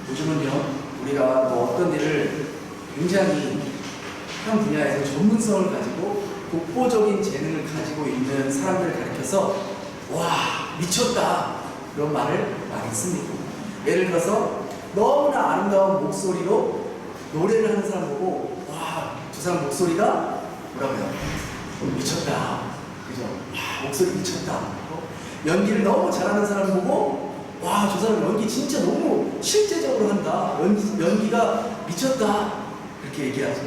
요즘은요, 우리가 뭐 어떤 일을 굉장히 한 분야에서 전문성을 가지고 독보적인 재능을 가지고 있는 사람들을 가리켜서 와, 미쳤다, 그런 말을 많이 씁니다. 예를 들어서 너무나 아름다운 목소리로 노래를 하는 사람 보고 와, 저 사람 목소리가 뭐라고요? 미쳤다, 그죠? 와, 목소리 미쳤다. 연기를 너무 잘하는 사람 보고 와, 저 사람 연기 진짜 너무 실제적으로 한다, 연기가 미쳤다, 그렇게 얘기하죠.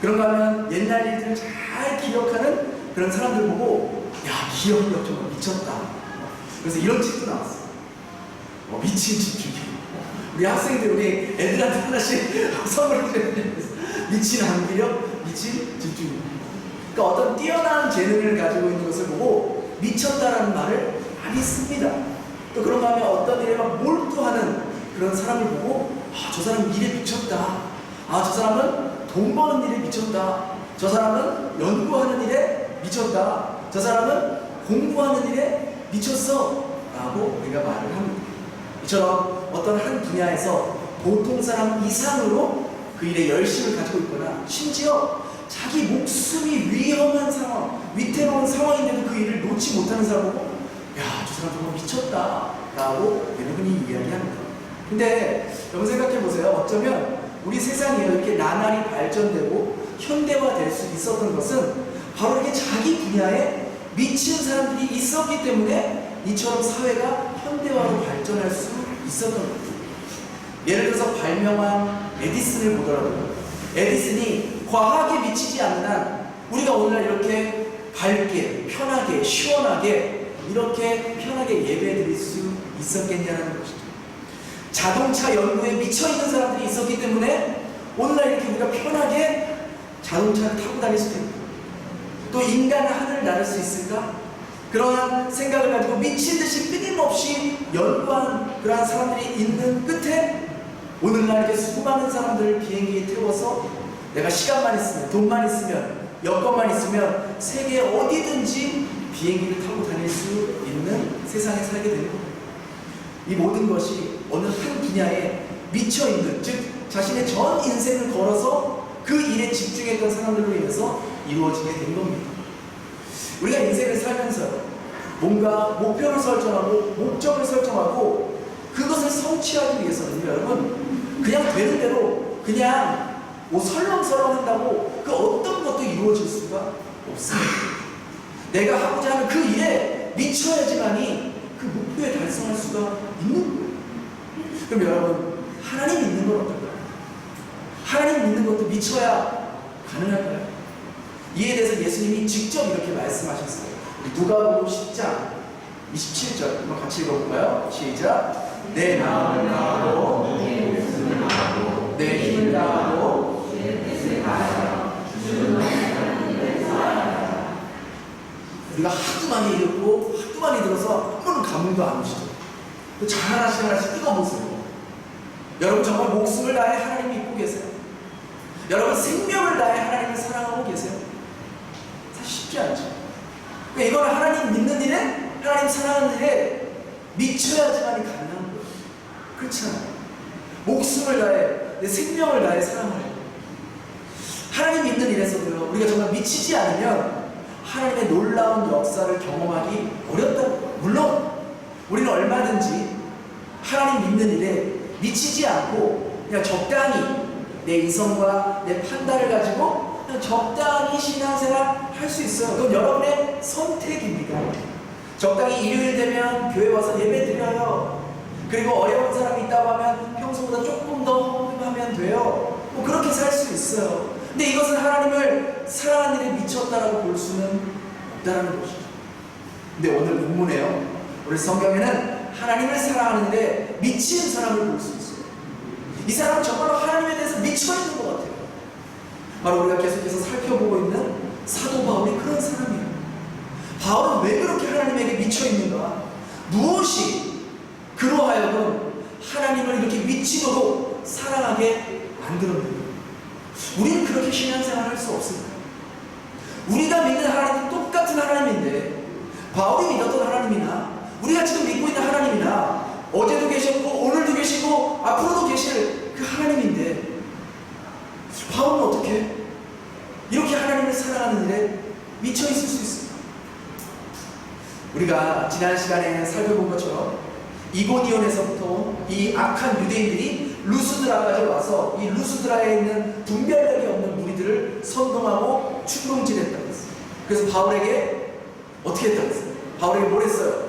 그런가 하면 옛날 일들을 잘 기억하는 그런 사람들 보고 야, 기억력 정말 미쳤다. 그래서 이런 책도 나왔어. 미친 집중력. 우리 학생들, 우리 애들한테 하나씩 선물해줘야 돼. 미친 암기력, 미친 집중력. 그러니까 어떤 뛰어난 재능을 가지고 있는 것을 보고 미쳤다라는 말을 많이 씁니다. 또 그런가 하면 어떤 일에 막 몰두하는 그런 사람을 보고 아, 저 사람은 일에 미쳤다. 아, 저 사람은 돈 버는 일에 미쳤다. 저 사람은 연구하는 일에 미쳤다. 저 사람은 공부하는 일에 미쳤어, 라고 우리가 말을 합니다. 이처럼 어떤 한 분야에서 보통 사람 이상으로 그 일에 열심을 가지고 있거나 심지어 자기 목숨이 위험한 상황, 위태로운 상황인데도 그 일을 놓지 못하는 사람 보고 야, 저 사람 정말 미쳤다, 라고 대부분이 이야기합니다. 근데 여러분 생각해보세요. 어쩌면 우리 세상이 이렇게 나날이 발전되고 현대화될 수 있었던 것은 바로 이렇게 자기 분야에 미친 사람들이 있었기 때문에 이처럼 사회가 현대화로 발전할 수 있었던 거죠. 예를 들어서 발명한 에디슨을 보더라도 에디슨이 과학에 미치지 않는 한 우리가 오늘날 이렇게 밝게, 편하게, 시원하게 이렇게 편하게 예배드릴 수 있었겠냐는 것이죠. 자동차 연구에 미쳐있는 사람들이 있었기 때문에 오늘날 이렇게 우리가 편하게 자동차를 타고 다닐 수 있습니다. 또 인간은 하늘을 나를 수 있을까? 그러한 생각을 가지고 미친듯이 끊임없이 연구하는 그러한 사람들이 있는 끝에 오늘날 이렇게 수많은 사람들을 비행기에 태워서 내가 시간만 있으면, 돈만 있으면, 여건만 있으면 세계 어디든지 비행기를 타고 다닐 수 있는 세상에 살게 되는 겁니다. 이 모든 것이 어느 한 분야에 미쳐있는, 즉 자신의 전 인생을 걸어서 그 일에 집중했던 사람들로 인해서 이루어지게 된 겁니다. 우리가 인생을 살면서 뭔가 목표를 설정하고 목적을 설정하고 그것을 성취하기 위해서는 여러분 그냥 되는 대로 그냥 뭐 설렁설렁 한다고 그 어떤 것도 이루어질 수가 없습니다. 내가 하고자 하는 그 일에 미쳐야지만이 그 목표에 달성할 수가 있는 거예요. 그럼 여러분, 하나님 믿는 건 어떨까요? 하나님 믿는 것도 미쳐야 가능할까요? 이에 대해서 예수님이 직접 이렇게 말씀하셨어요. 누가복음 10장 27절 한번 같이 읽어볼까요? 시작. 내 마음을 다하고 내 목숨을 다하고 내 힘을 다하고 내 뜻을 다하여 주는 하나님을 사랑하라. 우리가 하도 많이 읽고 하도 많이 들어서 한 번은 감흥도 안 오시죠? 잘 하나씩 뜯어보세요. 여러분 정말 목숨을 다해 하나님 믿고 계세요? 여러분 생명을 다해 하나님을 사랑하고 계세요? 사실 쉽지 않죠. 그러니까 이거는 하나님 믿는 일에, 하나님 사랑하는 일에 미쳐야지만이 가능한 거예요. 그렇지 않아요? 목숨을 다해, 내 생명을 다해 사랑하는 하나님 믿는 일에서도요, 우리가 정말 미치지 않으면 하나님의 놀라운 역사를 경험하기 어렵다고. 물론 우리는 얼마든지 하나님 믿는 일에 미치지 않고 그냥 적당히 내 이성과 내 판단을 가지고 그냥 적당히 신앙생활 할 수 있어요. 그건 여러분의 선택입니다. 적당히 일요일 되면 교회 와서 예배 드려요. 그리고 어려운 사람이 있다고 하면 평소보다 조금 더 헌금하면 돼요. 뭐 그렇게 살 수 있어요. 근데 이것은 하나님을 사랑하는 일에 미쳤다라고 볼 수는 없다는 것이죠. 근데 오늘 본문에요, 우리 성경에는 하나님을 사랑하는 일에 미친 사람을 볼 수 있어요. 이 사람은 정말로 하나님에 대해서 미쳐있는 것 같아요. 바로 우리가 계속해서 살펴보고 있는 사도 바울이 그런 사람이에요. 바울은 왜 그렇게 하나님에게 미쳐있는가? 무엇이 그로 하여금 하나님을 이렇게 미치도록 사랑하게 만들었는가? 우리는 그렇게 신앙생활 할 수 없습니다. 우리가 믿는 하나님은 똑같은 하나님인데 바울이 믿었던 하나님이나 우리가 지금 믿고 있는 하나님이나 어제도 계셨고 오늘도 계시고 앞으로도 살아계실 그 하나님인데 바울은 어떻게 이렇게 하나님을 사랑하는 일에 미쳐 있을 수 있을까? 우리가 지난 시간에 살펴본 것처럼 이고니온에서부터 이 악한 유대인들이 루스드라까지 와서 이 루스드라에 있는 분별력이 없는 무리들을 선동하고 충동질했다고 했어요. 그래서 바울에게 어떻게 했다고 했어요? 바울에게 뭘 했어요?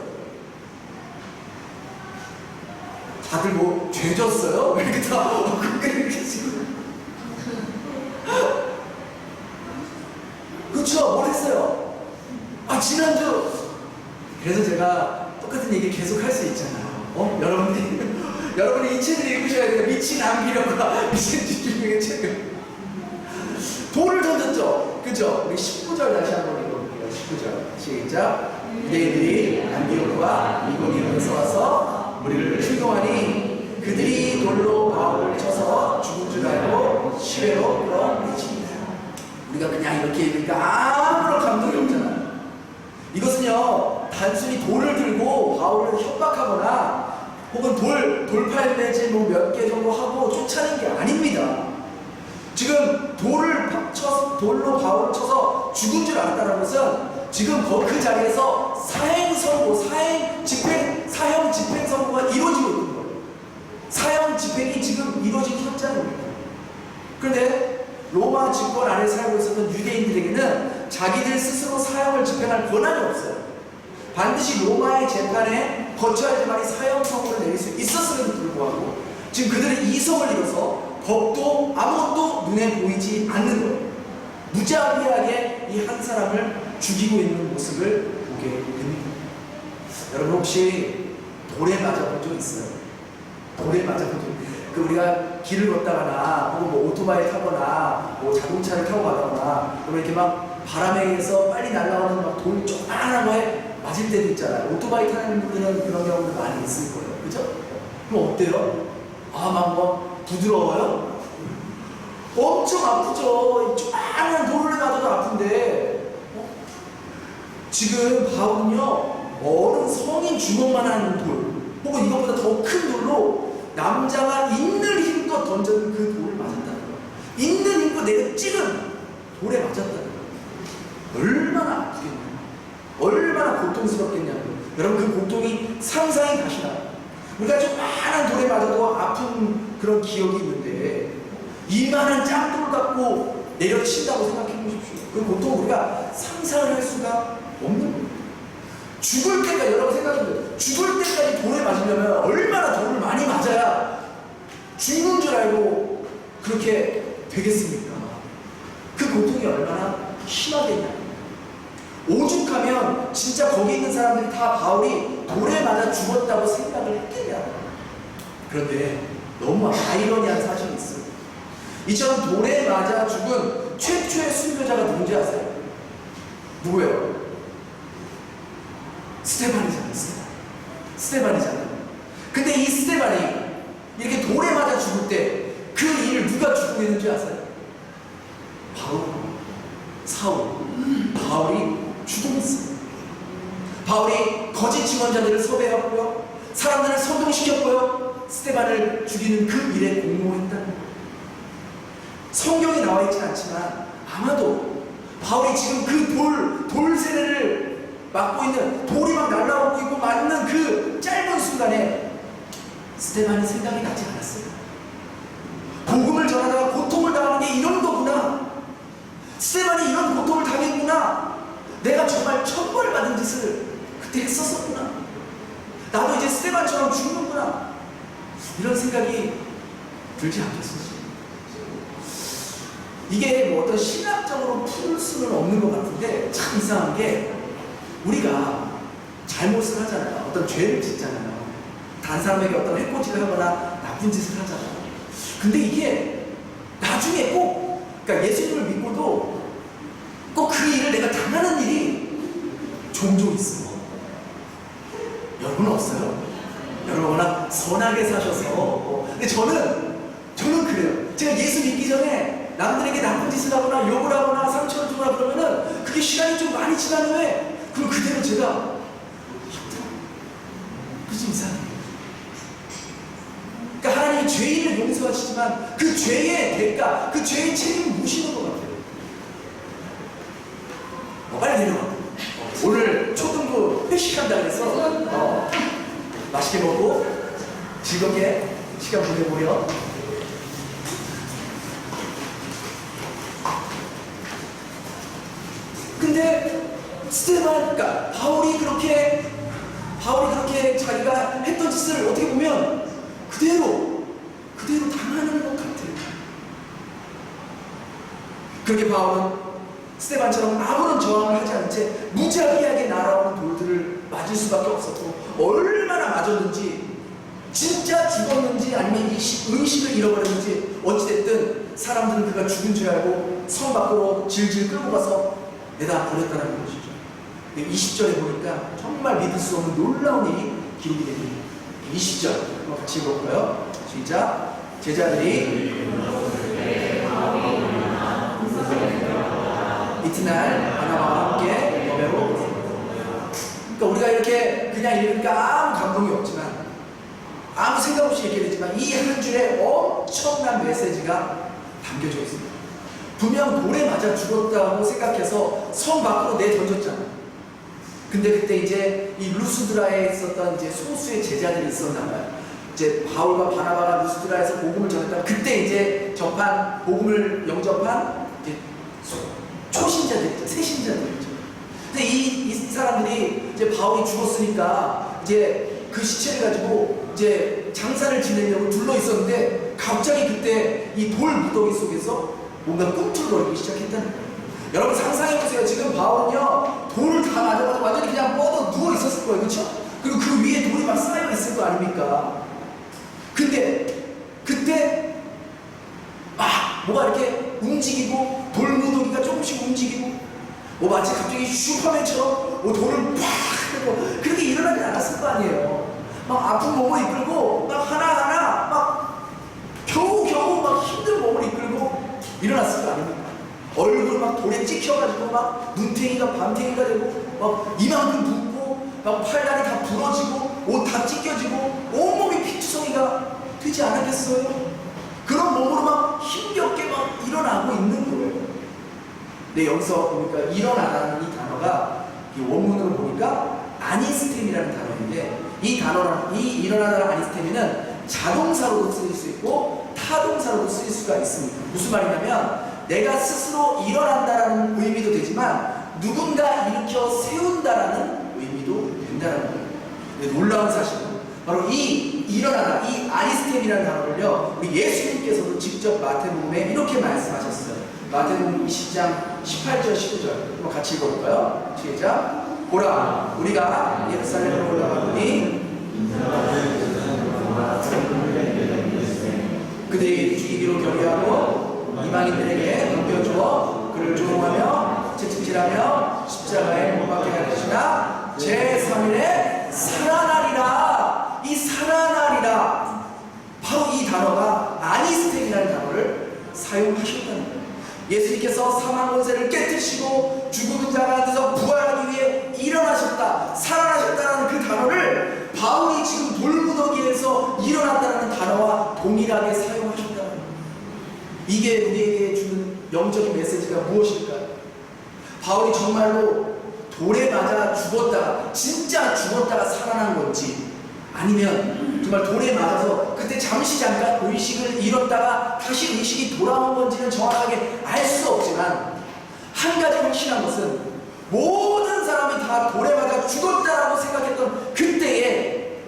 다들 뭐 죄졌어요? 왜 이렇게 다 이렇게 지금 그렇죠? 뭘 했어요? 지난주 그래서 제가 똑같은 얘기 계속 할 수 있잖아요. 여러분이 이 책을 읽으셔야 돼요. 미친 암기력과 미친 집중력의 책을. 돌을 던졌죠? 그죠? 우리 19절 다시 한번 읽어볼게요. 19절 시작. 유대인들이 안디옥과 이고니온에서 와서 우리를 충동하니 그들이 돌로 바울을 쳐서 죽은 줄 알고 시외로 끌어내칩니다. 우리가 그냥 이렇게 읽으니까 아무런 감동이 없잖아요. 이것은요 단순히 돌을 들고 바울을 협박하거나 혹은 돌팔매질 몇 개 정도 하고 쫓아낸 게 아닙니다. 지금 돌로 바울을 쳐서 죽은 줄 알았다는 것은 지금 그 자리에서 사형 집행 선고가 이루어지고 있는 거예요. 사형 집행이 지금 이루어진 현장입니다. 그런데 로마 집권 안에 살고 있었던 유대인들에게는 자기들 스스로 사형을 집행할 권한이 없어요. 반드시 로마의 재판에 거쳐야지만 사형 선고를 내릴 수 있었음에도 불구하고 지금 그들은 이성을 잃어서 법도 아무것도 눈에 보이지 않는 거예요. 무자비하게 이 한 사람을 죽이고 있는 모습을 보게 됩니다. 여러분 혹시 돌에 맞아본 적 있어요? 돌에 맞아본 적 있어요? 우리가 길을 걷다거나 혹은 뭐 오토바이 타거나 뭐 자동차를 타고 가거나 그러면 이렇게 막 바람에 의해서 빨리 날아오는 막 돌 조그만한 거에 맞을 때도 있잖아요. 오토바이 타는 분들은 그런 경우도 많이 있을 거예요. 그죠? 그럼 어때요? 막 부드러워요? 엄청 아프죠. 조그만한 돌에 맞아도 아픈데 지금 바울은요 어른 성인 주먹만한 돌 혹은 이것보다 더 큰 돌로 남자가 있는 힘껏 던져는 그 돌을 맞았다는 거예요. 있는 힘껏 내가 찍은 돌에 맞았다는 거예요. 얼마나 아프겠냐고, 얼마나 고통스럽겠냐고. 여러분 그 고통이 상상이 가시나요? 우리가 조그만한 돌에 맞아도 아픈 그런 기억이 있는데 이만한 짱돌 갖고 내려친다고 생각해 보십시오. 그 고통 우리가 상상을 할 수가 없는 거예요. 죽을 때까지, 여러분 생각해보세요. 죽을 때까지 돌에 맞으려면 얼마나 돌을 많이 맞아야 죽는 줄 알고 그렇게 되겠습니까? 그 고통이 얼마나 심하겠냐. 오죽하면 진짜 거기 있는 사람들이 다 바울이 돌에 맞아 죽었다고 생각을 했겠냐. 그런데 너무 아이러니한 사실이 있어요. 이처럼 돌에 맞아 죽은 최초의 순교자가 누군지 아세요? 누구예요? 스테반이잖아요. 스테반이잖아요. 근데 이 스테반이 이렇게 돌에 맞아 죽을 때 그 일을 누가 죽고 있는지 아세요? 바울, 사울, 바울이 주동했어요. 바울이 거짓 증언자들을 섭외했고요, 사람들을 선동시켰고요, 스테반을 죽이는 그 일에 공모했다는 거예요. 성경에 나와 있지 않지만 아마도 바울이 지금 그 돌 세례를 맡고 있는, 돌이 막 날아오고 있고 맞는 그 짧은 순간에 스테반이 생각이 나지 않았어요. 복음을 전하다가 고통을 당하는 게 이런 거구나. 스테반이 이런 고통을 당했구나. 내가 정말 천벌 받은 짓을 그때 했었었구나. 나도 이제 스테반처럼 죽는구나. 이런 생각이 들지 않겠어요? 이게 뭐 어떤 신학적으로 풀 수는 없는 것 같은데 참 이상한 게, 우리가 잘못을 하잖아요. 어떤 죄를 짓잖아요. 다른 사람에게 어떤 해코지를 하거나 나쁜 짓을 하잖아요. 근데 이게 나중에 꼭, 그러니까 예수님을 믿고도 꼭 그 일을 내가 당하는 일이 종종 있어. 여러분은 없어요? 여러분 워낙 선하게 사셔서. 근데 저는 그래요. 제가 예수 믿기 전에 남들에게 나쁜 짓을 하거나 욕을 하거나 상처를 주거나 그러면은 그게 시간이 좀 많이 지난 후에 그럼 그대로 제가 그게 좀 이상해요. 그러니까 하나님이 하나님이 죄인을 용서하시지만 그 죄의 대가, 그 죄의 책임을 무시하는 것 같아요. 빨리 내려와. 오늘 초등부 회식한다 그래서 맛있게 먹고 즐겁게 시간 보내보려. 근데 스테반, 그러니까 바울이 그렇게 자기가 했던 짓을 어떻게 보면 그대로 당하는 것 같아요. 그렇게 바울은 스테반처럼 아무런 저항을 하지 않은 채 무자비하게 날아오는 돌들을 맞을 수밖에 없었고, 얼마나 맞았는지, 진짜 죽었는지 아니면 의식을 잃어버렸는지 어찌됐든 사람들은 그가 죽은 줄 알고 성 밖으로 질질 끌고 가서 내다 버렸다는 것이죠. 20절에 보니까 정말 믿을 수 없는 놀라운 일이 기록이 됩니다. 20절 한번 같이 읽어볼까요? 시작. 제자들이 이튿날 바나바와 함께 여배로. 그러니까 우리가 이렇게 그냥 읽으니까 아무 감동이 없지만, 아무 생각 없이 얘기해 되지만 이 한 줄에 엄청난 메시지가 담겨져 있습니다. 분명 돌에 맞아 죽었다고 생각해서 성 밖으로 내던졌잖아요. 근데 그때 이제 이 루스드라에 있었던 이제 소수의 제자들이 있었나 봐요. 이제 바울과 바나바가 루스드라에서 복음을 전했다가 그때 이제 복음을 영접한 이제 초신자들이죠. 새신자들이죠. 근데 이 사람들이 이제 바울이 죽었으니까 이제 그 시체를 가지고 이제 장사를 지내려고 둘러 있었는데, 갑자기 그때 이 돌 무더기 속에서 뭔가 꿈틀거리기 시작했다는 거예요. 여러분 상상해보세요. 지금 바울은요, 돌을 다 맞아가지고 완전히 그냥 뻗어 누워 있었을 거예요. 그렇죠? 그리고 그 위에 돌이 막 쌓여 있을 거 아닙니까? 근데 그때 막 뭐가 이렇게 움직이고, 돌 무더기가 조금씩 움직이고, 마치 갑자기 슈퍼맨처럼 돌을 팍 하고 그렇게 일어나지 않았을 거 아니에요. 막 아픈 몸을 이끌고 막 하나하나 막 겨우겨우 막 힘든 몸을 이끌고 일어났을 거 아닙니까? 얼굴 막 돌에 찍혀가지고 막 눈탱이가 밤탱이가 되고 막 이만큼 붓고 막 팔다리 다 부러지고 옷 다 찢겨지고 온몸이 피투성이가 되지 않았겠어요? 그런 몸으로 막 힘겹게 막 일어나고 있는 거예요. 근데 여기서 보니까 일어나라는 이 단어가 이 원문으로 보니까 아니스템이라는 단어인데, 이 일어나라는 아니스템에는 자동사로도 쓰일 수 있고 타동사로도 쓰일 수가 있습니다. 무슨 말이냐면 내가 스스로 일어난다라는 의미도 되지만 누군가 일으켜 세운다라는 의미도 된다는 거예요. 근데 놀라운 사실은 바로 이 일어나라, 이 아니스템이라는 단어를요, 우리 예수님께서도 직접 마태복음에 이렇게 말씀하셨어요. 마태복음 20장 18절 19절 한번 같이 읽어볼까요? 시작. 보라, 우리가 예루살렘으로 올라가더니 그들이 죽이기로 결의하고 이방인들에게 넘겨주어 그를 조롱하며 채찍질하며 십자가에 못 박게 할 것이나 제3일에 살아나리라. 이 살아나리라, 바로 이 단어가 아니스템이라는 단어를 사용하셨다는 거예요. 예수님께서 사망 권세를 깨뜨리시고 죽은 자가 앉아서 부활하기 위해 일어나셨다, 살아나셨다는 그 단어를 바울이 지금 돌무더기에서 일어났다는 단어와 동일하게 사용하셨다는 거예요. 이게 우리에게 주는 영적인 메시지가 무엇일까요? 바울이 정말로 돌에 맞아 죽었다가, 진짜 죽었다가 살아난 건지, 아니면 정말 돌에 맞아서 그때 잠깐 의식을 잃었다가 다시 의식이 돌아온 건지는 정확하게 알 수 없지만, 한 가지 확실한 것은 모든 사람이 다 돌에 맞아 죽었다라고 생각했던 그때에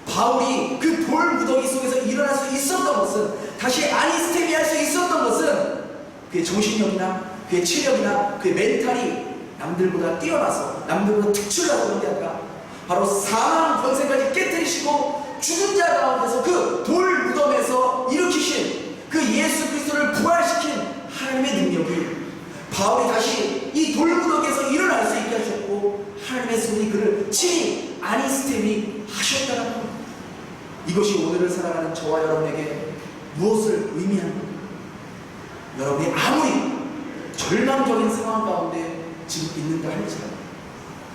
바울이 그 돌 무더기 속에서 일어날 수 있었던 것은, 다시 아니스템이 할 수 있었던 것은 그의 정신력이나 그의 체력이나 그의 멘탈이 남들보다 뛰어나서, 남들보다 특출나서 그런 게 아니라 바로 사망 권세까지 깨뜨리시고 죽은 자 가운데서 그 돌 무덤에서 일으키신 그 예수 그리스도를 부활시킨 하나님의 능력이 바울이 다시 이 돌 무덤에서 일어날 수 있게 하셨고, 하나님의 손이 그를 친히 아니스템이 하셨다는 겁니다. 이것이 오늘을 살아가는 저와 여러분에게 무엇을 의미하는 겁니까? 여러분이 아무리 절망적인 상황 가운데 지금 있는가 할지라도,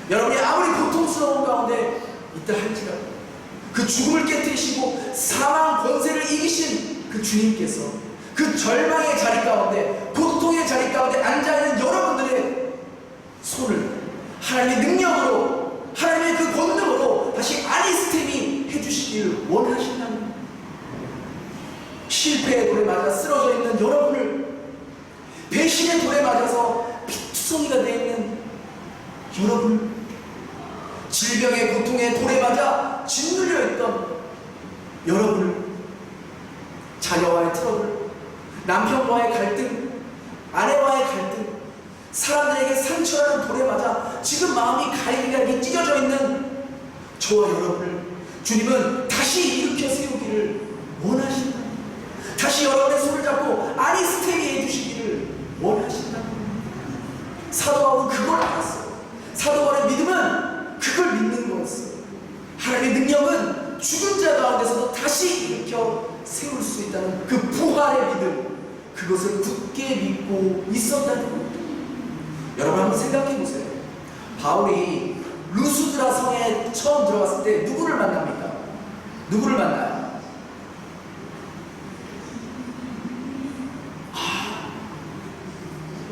여러분이 아무리 고통스러운 가운데 있다 할지라도, 그 죽음을 깨뜨리시고 사망 권세를 이기신 주님께서 그 절망의 자리 가운데, 고통의 자리 가운데 앉아있는 여러분들의 손을 하나님의 능력으로, 하나님의 그 권능으로 다시 아리스템이 해주시길 원하신다는 거예요. 실패의 돌에 맞아 쓰러져 있는 여러분을, 배신의 돌에 맞아서 피투성이가 되어 있는 여러분을, 질병의 고통의 돌에 맞아 짓눌려 있던 여러분을, 자녀와의 트러블, 남편과의 갈등, 아내와의 갈등, 사람들에게 상처라는 돌에 맞아 지금 마음이 갈기갈기 찢어져 있는 저와 여러분을 주님은 다시 일으켜 세우기를 원하신다. 다시 여러분의 손을 잡고 아리스테미 해주시기를 원하신다. 사도 바울은 그걸 알았어요. 사도 바울의 믿음은 그걸 믿는 거였어요. 하나님의 능력은 죽은 자 가운데서도 다시 일으켜 세울 수 있다는 그 부활의 믿음, 그것을 굳게 믿고 있었다는 겁니다. 여러분 한번 생각해 보세요. 바울이 루스드라 성에 처음 들어갔을 때 누구를 만납니까? 누구를 만나요?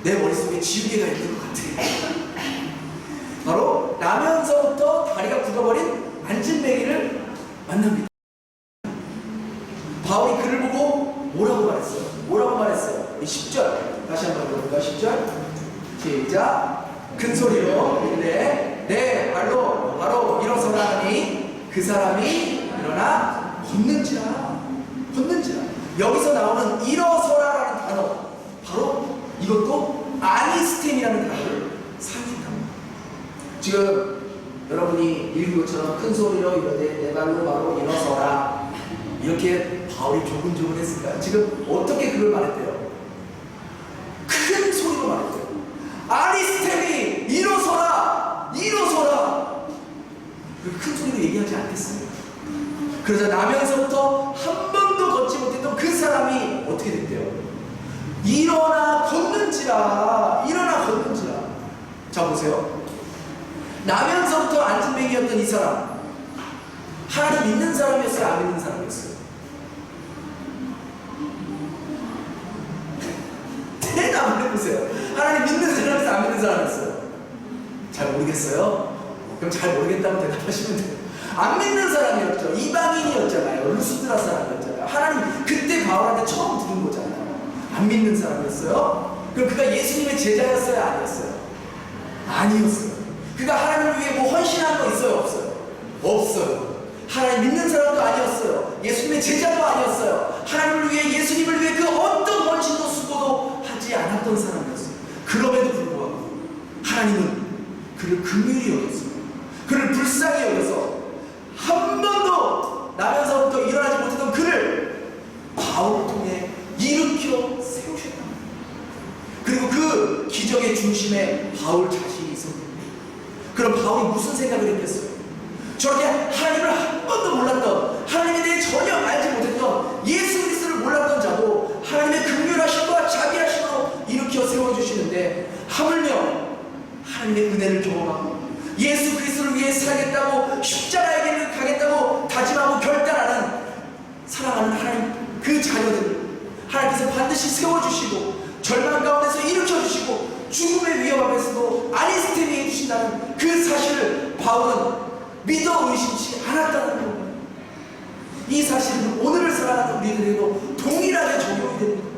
내 머릿속에 지우개가 있는 것 같아요. 바로 나면서부터 다리가 굳어버린 안진뱅이를 만납니다. 바울이 그를 보고 뭐라고 말했어요? 뭐라고 말했어요? 이 10절 다시 한번 읽어볼까요? 10절 시작. 큰 소리로 이르되 네 바로 일어서라 하니 그 사람이 일어나 걷는지라. 여기서 나오는 일어서라라는 단어, 바로 이것도 아니스템이라는 단어를 사용합니다. 지금 여러분이 읽은 것처럼 큰 소리로 이르되 내 발로 바로 일어서라, 이렇게 바울이 조근조근 했을까요? 지금 어떻게 그걸 말했대요? 큰 소리로 말했대요. 아리스템이 일어서라. 큰 소리로 얘기하지 않겠어요. 그러자 나면서부터 한 번도 걷지 못했던 그 사람이 어떻게 됐대요? 일어나 걷는지라. 자 보세요. 나면서부터 안진뱅이였던 이 사람, 하나님 믿는 사람이었어요? 안 믿는 사람이었어요? 대답을 해보세요. 하나님 믿는 사람이었어요? 안 믿는 사람이었어요? 잘 모르겠어요? 그럼 잘 모르겠다고 대답하시면 돼요. 안 믿는 사람이었죠. 이방인이었잖아요. 루스드라 사람이었잖아요. 하나님 그때 바울한테 처음 들은 거잖아요. 안 믿는 사람이었어요? 그럼 그가 예수님의 제자였어요? 아니었어요? 아니었어요. 그가 하나님을 위해 뭐 헌신한 거 있어요? 없어요. 하나님 믿는 사람도 아니었어요. 예수님의 제자도 아니었어요. 하나님을 위해, 예수님을 위해 그 어떤 헌신도 수고도 하지 않았던 사람이었어요. 그럼에도 불구하고 하나님은 그를 긍휼히 여겼어요. 그를 불쌍히 여겨서 한 번도 나면서부터 일어나지 못했던 그를 바울을 통해 일으켜 세우셨다. 그리고 그 기적의 중심에 바울 자신이 있었는데, 그럼 바울이 무슨 생각을 했겠어요? 저렇게 하나님을 한 번도 몰랐던, 하나님에 대해 전혀 알지 못했던, 예수 그리스도를 몰랐던 자도 하나님의 긍휼하심과 자비하심으로 일으켜 세워주시는데, 하물며 하나님의 은혜를 경험하고 예수 그리스도를 위해 살겠다고, 십자가의 길을 가겠다고 다짐하고 결단하는, 사랑하는 하나님 그 자녀들을 하나님께서 반드시 세워주시고 절망 가운데서 일으켜주시고 죽음의 위험 앞에서도 아리스템이 해주신다는 그 사실을 바울은 믿어 의심치 않았다는 겁니다. 이 사실은 오늘을 살아가는 우리들에게도 동일하게 적용이 됩니다.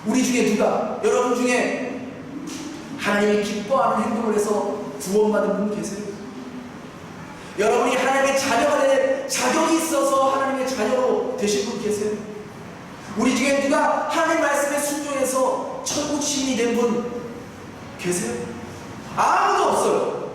우리 중에 누가, 여러분 중에 하나님이 기뻐하는 행동을 해서 구원받은 분 계세요? 여러분이 하나님의 자녀가 될 자격이 있어서 하나님의 자녀로 되신 분 계세요? 우리 중에 누가 하나님 말씀에 순종해서 천국 시민이 된 분 계세요? 아무도 없어요.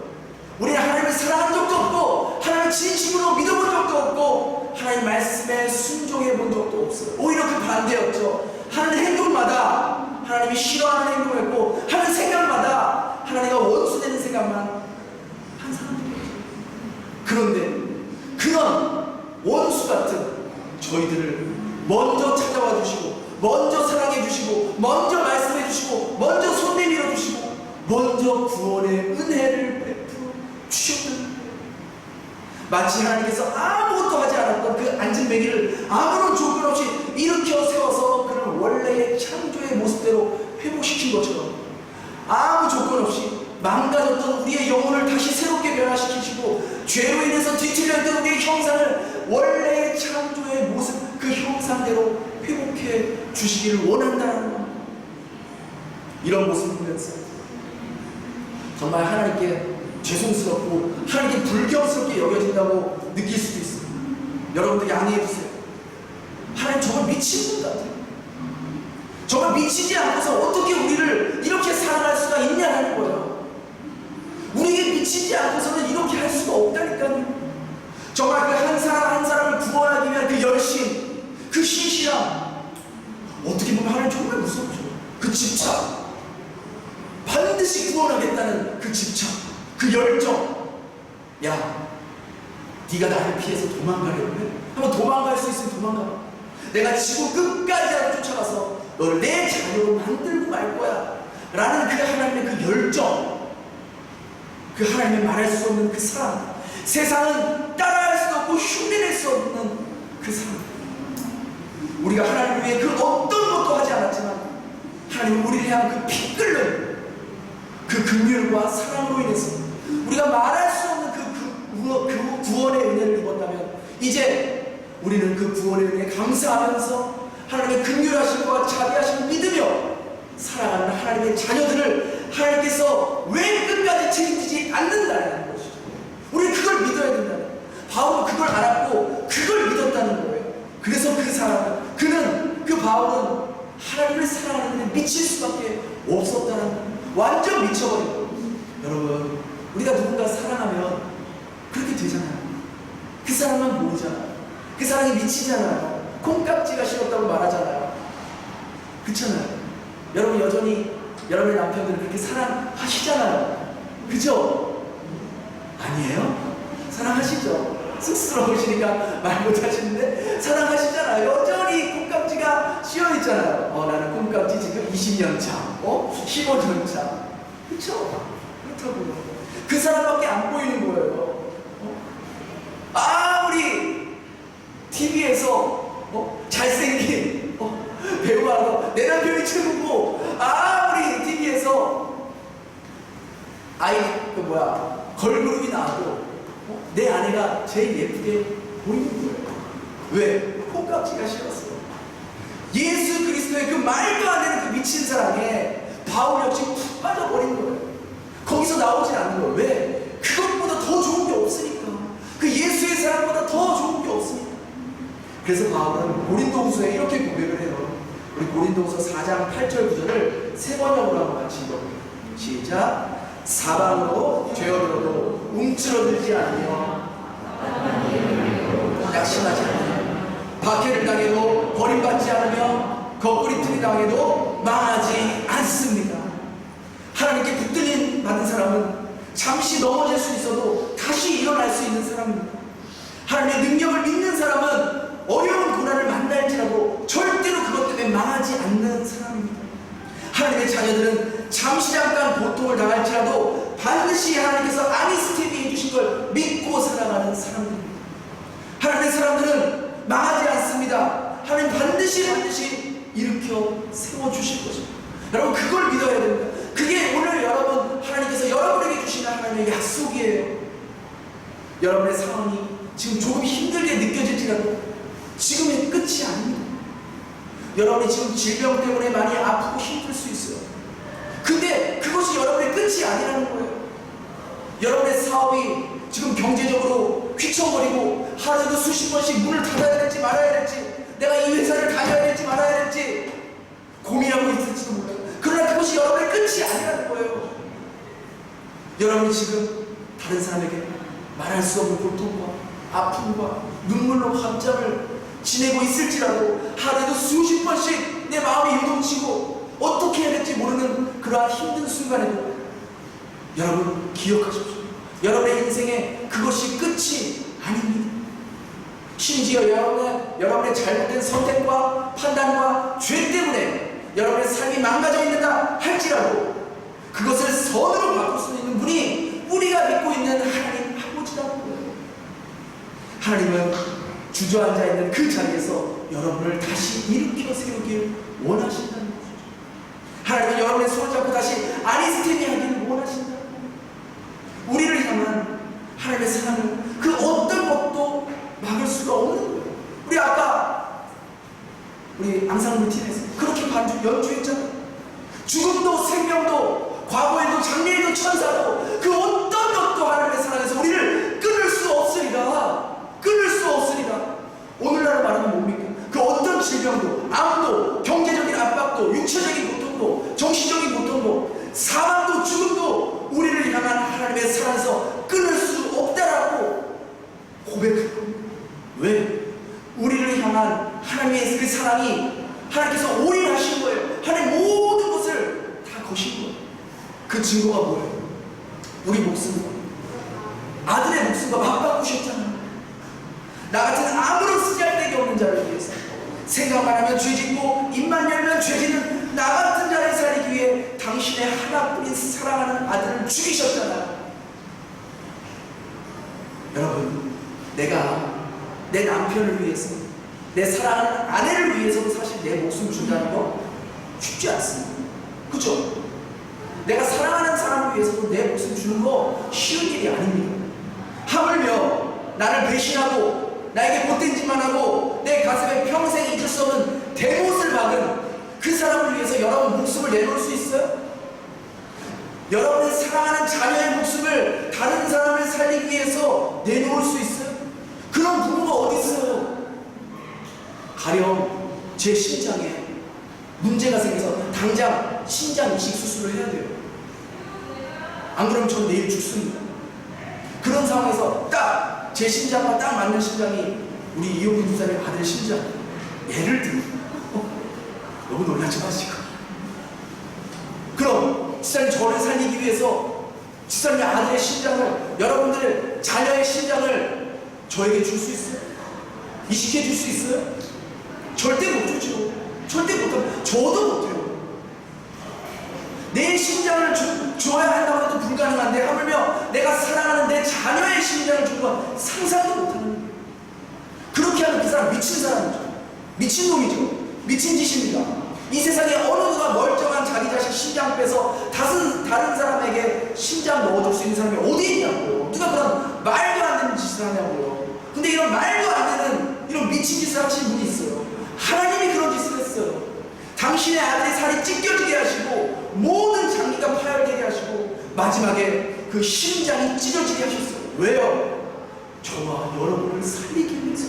우리는 하나님을 사랑한 적도 없고, 하나님을 진심으로 믿어본 적도 없고, 하나님 말씀에 순종해 본 적도 없어요. 오히려 그 반대였죠. 하는 행동마다 하나님이 싫어하는 행동을 했고, 하는 생각마다 하나님과 원수되는 생각만 한 사람들이었죠. 그런데 그런 원수 같은 저희들을 먼저 찾아와 주시고, 먼저 사랑해 주시고, 먼저 말씀해 주시고, 먼저 손 내밀어 주시고, 먼저 구원의 은혜를 베풀어 주셨던 거예요. 마치 하나님께서 아무것도 하지 않았던 그 안진뱅이를 아무런 조건 없이 일으켜 세워 회복해 주시기를 원한다는 겁니다. 이런 모습을 보면서 정말 하나님께 죄송스럽고 하나님께 불경스럽게 여겨진다고 느낄 수도 있어요. 여러분들 양해해 주세요. 하나님 정말 미친 분 같아요. 정말 미치지 않고서 어떻게 우리를 이렇게 사랑할 수가 있냐는 거예요. 우리에게 미치지 않고서는 이렇게 할 수가 없다니까요. 정말 그 한 사람 한 사람을 구원하기 위한 그 열심, 그 신실함, 어떻게 보면 하나님 정말 무섭죠. 그 집착, 반드시 구원하겠다는 그 집착, 그 열정. 야, 네가 나를 피해서 도망가려고 해? 한번 도망갈 수 있으면 도망가. 내가 지구 끝까지라도 쫓아가서 너를 내 자녀로 만들고 말 거야 라는 그 하나님의 그 열정, 그 하나님의 말할 수 없는 그 사랑, 세상은 따라할 수 없고 흉내낼 수 없는 그 사랑. 우리가 하나님을 위해 그 어떤 것도 하지 않았지만 하나님은 우리를 향한 그 피 끓는 그 긍휼과 사랑으로 인해서 우리가 말할 수 없는 그 구원의 은혜를 입었다면 이제 우리는 그 구원의 은혜에 감사하면서 하나님의 긍휼하심과 자비하심을 믿으며 살아가는 하나님의 자녀들을 하나님께서 왜 끝까지 책임지지 않는다는 것이죠. 우리는 그걸 믿어야 된다는, 바울은 그걸 알았고 그걸 믿었다는 거예요. 그래서 그 사람은, 그 바울은 하나님을 사랑하는 데 미칠 수밖에 없었다는, 완전 미쳐버린 거예요. 여러분, 우리가 누군가 사랑하면 그렇게 되잖아요. 그 사람만 모르잖아요. 그 사랑에 미치잖아요. 콩깍지가 싫었다고 말하잖아요. 그렇잖아요. 여러분 여전히 여러분의 남편들을 그렇게 사랑하시잖아요. 그죠? 아니에요? 사랑하시죠? 쑥스러우시니까 말 못하시는데 사랑하시잖아요. 여전히 콩깍지가 씌어있잖아요. 나는 콩깍지 지금 20년 차, 15년 차. 그쵸? 그렇다고요. 그 사람밖에 안 보이는 거예요. 아무리 TV에서 잘생긴 배우가 내 남편이 최고고, 아무리 TV에서 걸그룹이 나와도 내 아내가 제일 예쁘게 보이는 거예요. 왜? 콩깍지가 싫었어요. 예수 그리스도의 그 말도 안 되는 그 미친 사랑에 바울 역시 푹 빠져버린 거예요. 거기서 나오진 않는 거예요. 왜? 그것보다 더 좋은 게 없으니까. 그 예수의 사랑보다 더 좋은 게 없으니까. 그래서 바울은 고린도후서에 이렇게 고백을 해요. 우리 고린도후서 4장 8절 9절을 세 번역으로 한번 같이 읽어볼게요. 시작. 사방으로 죄어들어도 움츠러들지 않으며 낙심하지 않으며 박해를 당해도 버림받지 않으며 거꾸리틀이 당해도 망하지 않습니다. 하나님께 붙들림 받은 사람은 잠시 넘어질 수 있어도 다시 일어날 수 있는 사람입니다. 하나님의 능력을 믿는 사람은 어려운 고난을 만날지라도 절대로 그것 때문에 망하지 않는 사람입니다. 하나님의 자녀들은 잠시 잠깐 고통을 당할지라도 반드시 하나님께서 아니스테미 해주신 걸 믿고 살아가는 사람들입니다. 하나님의 사람들은 망하지 않습니다. 하나님 반드시 일으켜 세워주실 것입니다. 여러분 그걸 믿어야 됩니다. 그게 오늘 여러분 하나님께서 여러분에게 주시는 하나님의 약속이에요. 여러분의 상황이 지금 조금 힘들게 느껴질지라도 지금의 끝이 아닙니다. 여러분이 지금 질병 때문에 많이 아프고 힘들 수 있어요. 근데 그것이 여러분의 끝이 아니라는 거예요. 여러분의 사업이 지금 경제적으로 휘청거리고 하루에도 수십 번씩 문을 닫아야 될지 말아야 될지, 내가 이 회사를 다녀야 될지 말아야 될지 고민하고 있을지도 몰라요. 그러나 그것이 여러분의 끝이 아니라는 거예요. 여러분이 지금 다른 사람에게 말할 수 없는 고통과 아픔과 눈물로 밤잠을 지내고 있을지라도 하루에도 수십 번씩 내 마음이 요동치고 어떻게 해야 될지 모르는 그러한 힘든 순간에도 여러분 기억하십시오. 여러분의 인생에 그것이 끝이 아닙니다. 심지어 여러분의 잘못된 선택과 판단과 죄 때문에 여러분의 삶이 망가져 있는다 할지라도 그것을 선으로 바꿀 수 있는 분이 우리가 믿고 있는 하나님 아버지라는 거예요. 하나님은 주저앉아 있는 그 자리에서 여러분을 다시 일으켜 세우길 원하신다는 거죠. 하나님은 여러분의 손을 잡고 다시 아리스테미 하기를 원하신다는 거예요. 우리를 향한 하나님의 사랑은 그 어떤 것도 막을 수가 없는 거예요. 우리 아까 우리 앙상블 팀에서 그렇게 연주했잖아. 죽음도 생명도 과거에도 장래에도 천사도 그 어떤 것도 하나님의 사랑에서 우리를 끊을 수 없으리라. 끊을 수 없으리라. 오늘날 말하면 뭡니까? 그 어떤 질병도, 암도, 경제적인 압박도, 육체적인 고통도, 정신적인 고통도, 사망도, 죽음도 우리를 향한 하나님의 사랑에서 끊을 수 없다라고 고백할 겁니다. 왜? 우리를 향한 하나님의 그 사랑이 하나님께서 올인하신 거예요. 하나님 모든 것을 다 거신 거예요. 그 증거가 뭐예요? 우리 목숨과 아들의 목숨과 맞바꾸셨잖아요. 나 같은 아무런 쓰잘데기 없는 자를 위해서 생각만 하면 죄짓고 입만 열면 죄짓는 나 같은 자를 살리기 위해 당신의 하나뿐인 사랑하는 아들을 죽이셨잖아요. 여러분, 내가 내 남편을 위해서, 내 사랑하는 아내를 위해서도 사실 내 목숨 준다는 거 쉽지 않습니다. 그죠? 내가 사랑하는 사람을 위해서도 내 목숨 주는 거 쉬운 일이 아닙니다. 하물며 나를 배신하고 나에게 못된 짓만 하고 내 가슴에 평생 잊을 수 없는 대못을 박은 그 사람을 위해서 여러분 목숨을 내놓을 수 있어요? 여러분의 사랑하는 자녀의 목숨을 다른 사람을 살리기 위해서 내놓을 수 있어요? 그런 부모가 어디 있어요? 가령 제 심장에 문제가 생겨서 당장 심장 이식 수술을 해야 돼요. 안 그러면 전 내일 죽습니다. 그런 상황에서 딱 제 심장과 딱 맞는 심장이 우리 이호근 부사님 아들 심장. 예를 들어 너무 놀라지 마시고, 그럼 집사님 저를 살리기 위해서 집사님의 아들의 심장을, 여러분들의 자녀의 심장을 저에게 줄 수 있어요? 이식해 줄 수 있어요? 절대 못 주죠. 절대 못하고 저도 못해요. 내 심장을 줘야 한다고 해도 불가능한데 하물며 내가 사랑하는 내 자녀의 심장을 주는 건 상상도 못하는 거예요. 그렇게 하면 그 사람 미친 사람이죠. 미친놈이죠. 미친 짓입니다. 이 세상에 어느 누가 멀쩡한 자기 자식 심장 빼서 다른 사람에게 심장 넣어줄 수 있는 사람이 어디 있냐고요. 누가 그런 말도 안 되는 짓을 하냐고요. 근데 이런 말도 안 되는 이런 미친 짓을 하신 분이 있어요. 하나님이 그런 짓을 했어요. 당신의 아들의 살이 찢겨지게 하시고 모든 장기가 파열되게 하시고 마지막에 그 심장이 찢어지게 하셨어요. 왜요? 저와 여러분을 살리기 위해서,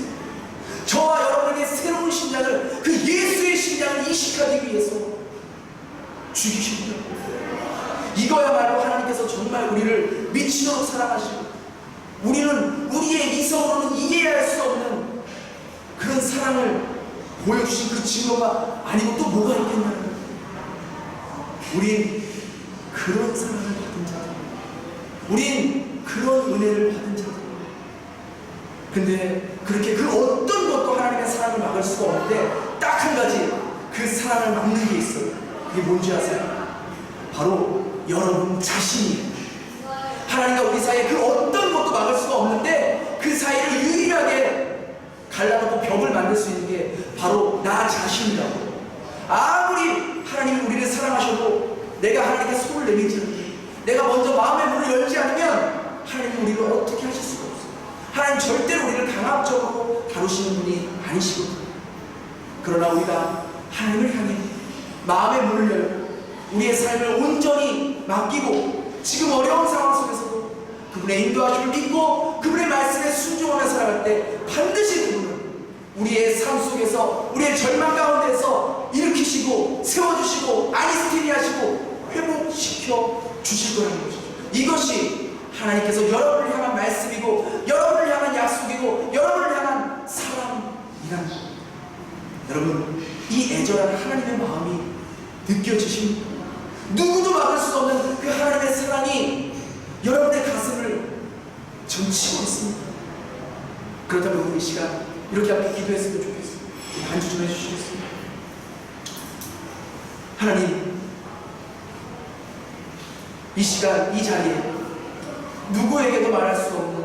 저와 여러분에게 새로운 심장을, 그 예수의 심장을 이식하기 위해서 죽이셨다고. 이거야말로 하나님께서 정말 우리를 미치도록 사랑하시고 우리는 우리의 이성으로는 이해할 수 없는 그런 사랑을 보여주신 그 증거가 아니고 또 뭐가 있겠냐는, 우린 그런 사랑을 받은 자들, 우린 그런 은혜를 받은 자들. 근데 그렇게 그 어떤 것도 하나님의 사랑을 막을 수가 없는데 딱 한 가지 그 사랑을 막는 게 있어요. 그게 뭔지 아세요? 바로 여러분 자신이에요. 하나님과 우리 사이에 그 어떤 것도 막을 수가 없는데 그 사이를 유일하게 갈라놓고 벽을 만들 수 있는 게 바로 나 자신이라고. 아무리 하나님이 우리를 사랑하셔도 내가 하나님께 손을 내밀지 않으면, 내가 먼저 마음의 문을 열지 않으면 하나님이 우리를 어떻게 하실 수가 없어요. 하나님 절대로 우리를 강압적으로 다루시는 분이 아니시거든요. 그러나 우리가 하나님을 향해 마음의 문을 열고 우리의 삶을 온전히 맡기고 지금 어려운 상황 속에서도 그분의 인도하심을 믿고 그분의 말씀에 순종하며 살아갈 때 반드시 그분은 우리의 삶 속에서, 우리의 절망 가운데서 일으키시고 세워주시고 아니스티니 하시고 회복시켜 주실 거라는 것이죠. 이것이 하나님께서 여러분을 향한 말씀이고 여러분을 향한 약속이고 여러분을 향한 사랑이라는 겁니다. 여러분, 이 애절한 하나님의 마음이 느껴지십니까? 누구도 막을 수 없는 그 하나님의 사랑이 여러분의 가슴을 점치고 있습니다. 그렇다면 우리 이 시간 이렇게 함께 기도했으면 좋겠습니다. 간주 좀 해주시겠습니다. 하나님, 이 시간 이 자리에 누구에게도 말할 수 없는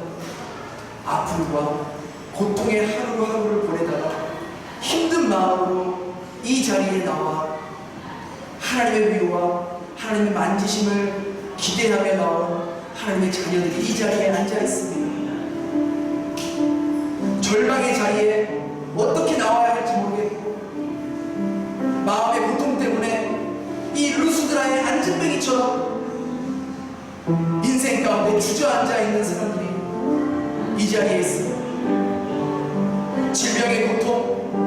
아픔과 고통의 하루하루를 보내다가 힘든 마음으로 이 자리에 나와 하나님의 위로와 하나님의 만지심을 기대하며 나온 하나님의 자녀들이 이 자리에 앉아 있습니다. 절망의 자리에 어떻게 나와야 할지 모르겠고 이 루스드라의 안진뱅이처럼 인생 가운데 주저앉아 있는 사람들이 이 자리에 있습니다. 질병의 고통,